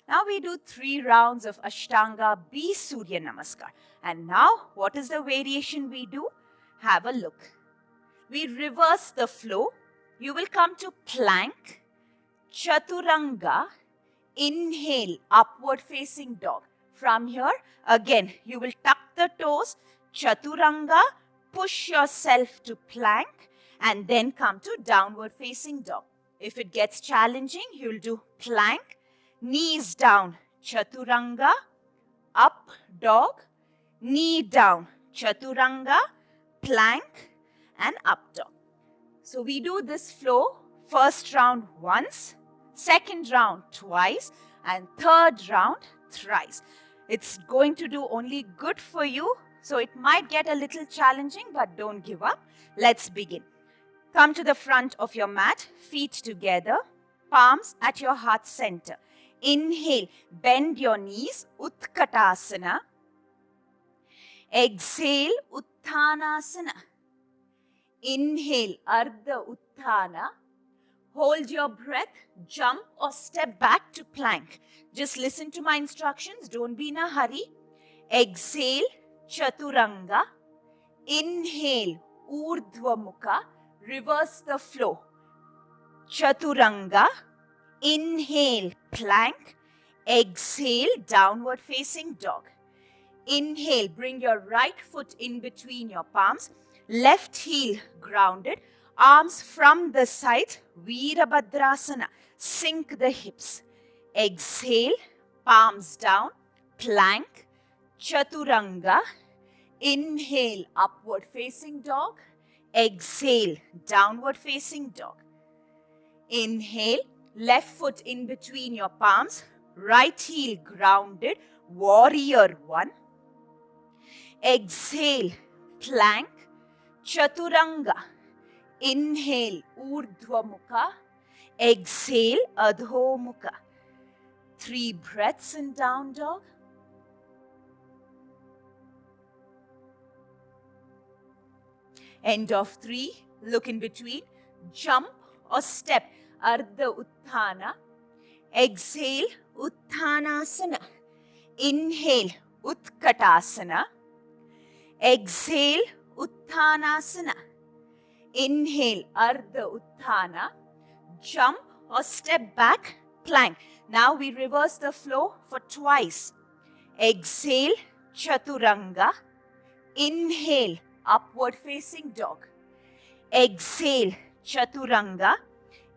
Now we do 3 rounds of Ashtanga B Surya Namaskar. And now, what is the variation we do? Have a look. We reverse the flow. You will come to plank, chaturanga, inhale, upward facing dog. From here, again, you will tuck the toes, chaturanga, push yourself to plank, and then come to downward facing dog. If it gets challenging, you'll do plank, knees down, chaturanga, up dog, knee down, chaturanga, plank, and up dog. So we do this flow first round once, second round twice, and third round thrice. It's going to do only good for you, so it might get a little challenging, but don't give up. Let's begin. Come to the front of your mat, feet together, palms at your heart center. Inhale, bend your knees, Utkatasana. Exhale, Uttanasana. Inhale, Ardha Uttana. Hold your breath, jump or step back to plank. Just listen to my instructions, don't be in a hurry. Exhale, Chaturanga. Inhale, Urdhva Mukha. Reverse the flow. Chaturanga. Inhale, plank. Exhale, downward facing dog. Inhale, bring your right foot in between your palms. Left heel grounded. Arms from the sides. Virabhadrasana. Sink the hips. Exhale, palms down. Plank. Chaturanga. Inhale, upward facing dog. Exhale, downward facing dog. Inhale, left foot in between your palms. Right heel grounded. Warrior 1. Exhale, plank. Chaturanga. Inhale, Urdhva Mukha. Exhale, Adho Mukha. 3 breaths in down dog. End of 3. Look in between. Jump or step. Ardha Utthana. Exhale, Uttanasana. Inhale, Utkatasana. Exhale, Uttanasana. Inhale, Ardha Uttana. Jump or step back, plank. Now we reverse the flow for twice. Exhale, Chaturanga. Inhale, upward facing dog. Exhale, Chaturanga.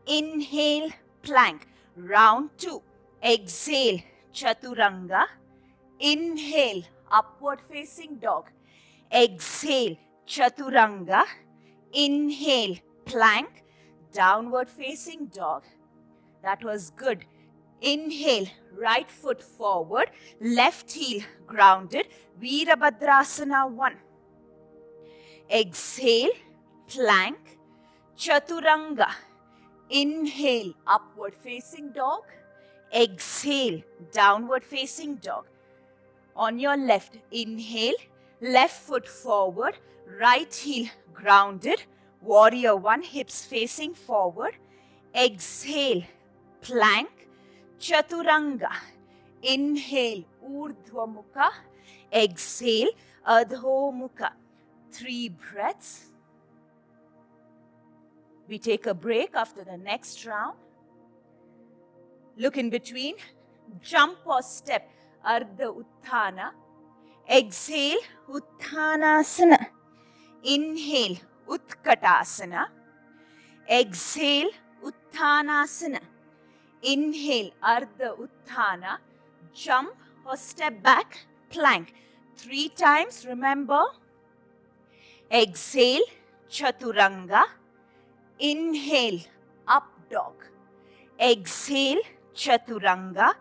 Inhale, plank. Round 2. Exhale, Chaturanga. Inhale, upward facing dog. Exhale, Chaturanga. Inhale, plank. Downward facing dog. That was good. Inhale, right foot forward. Left heel grounded. Virabhadrasana 1. Exhale, plank. Chaturanga. Inhale, upward facing dog. Exhale, downward facing dog. On your left, inhale, left foot forward, right heel grounded, warrior 1, hips facing forward. Exhale, plank, chaturanga. Inhale, urdhva mukha. Exhale, adho mukha. 3 breaths. We take a break after the next round. Look in between. Jump or step. Ardha Uttana. Exhale, Uttanasana. Inhale, Utkatasana. Exhale, Uttanasana. Inhale, Ardha Uttana. Jump or step back, plank. 3 times, remember. Exhale, Chaturanga. Inhale, up dog. Exhale, Chaturanga.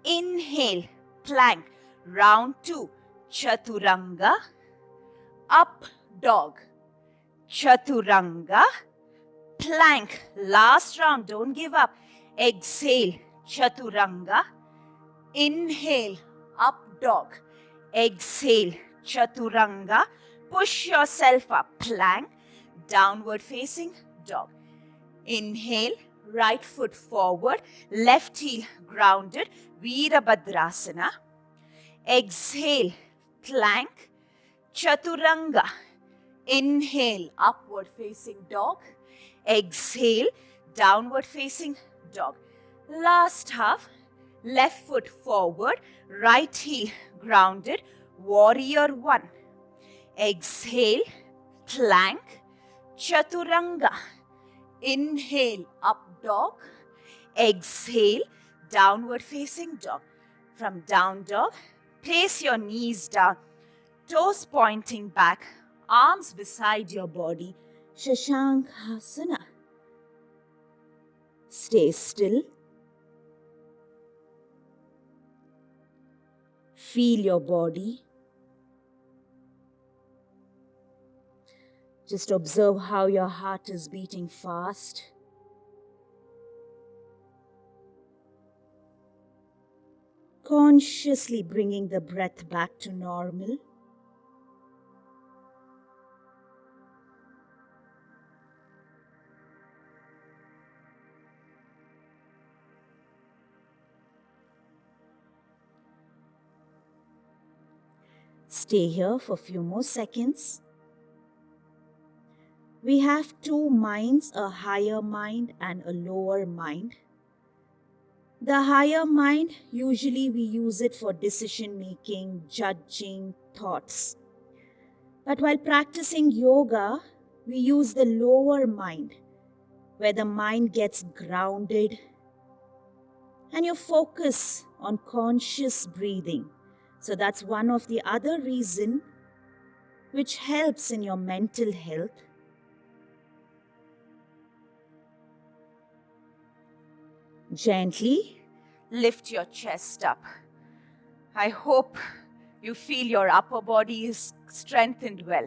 Inhale, plank. Round 2, Chaturanga. Up dog. Chaturanga. Plank. Last round, don't give up. Exhale, Chaturanga. Inhale, up dog. Exhale, Chaturanga. Push yourself up, plank. Downward facing dog. Inhale, right foot forward, left heel grounded, Virabhadrasana. Exhale, plank, Chaturanga. Inhale, upward facing dog. Exhale, downward facing dog. Last half, left foot forward, right heel grounded, warrior one. Exhale, plank, Chaturanga. Inhale, up dog. Exhale, downward facing dog. From down dog, place your knees down, toes pointing back, arms beside your body, Shashankasana. Stay still. Feel your body. Just observe how your heart is beating fast. Consciously bringing the breath back to normal. Stay here for a few more seconds. We have two minds, a higher mind and a lower mind. The higher mind, usually we use it for decision making, judging, thoughts. But while practicing yoga, we use the lower mind, where the mind gets grounded and you focus on conscious breathing. So that's one of the other reasons which helps in your mental health. Gently lift your chest up. I hope you feel your upper body is strengthened well.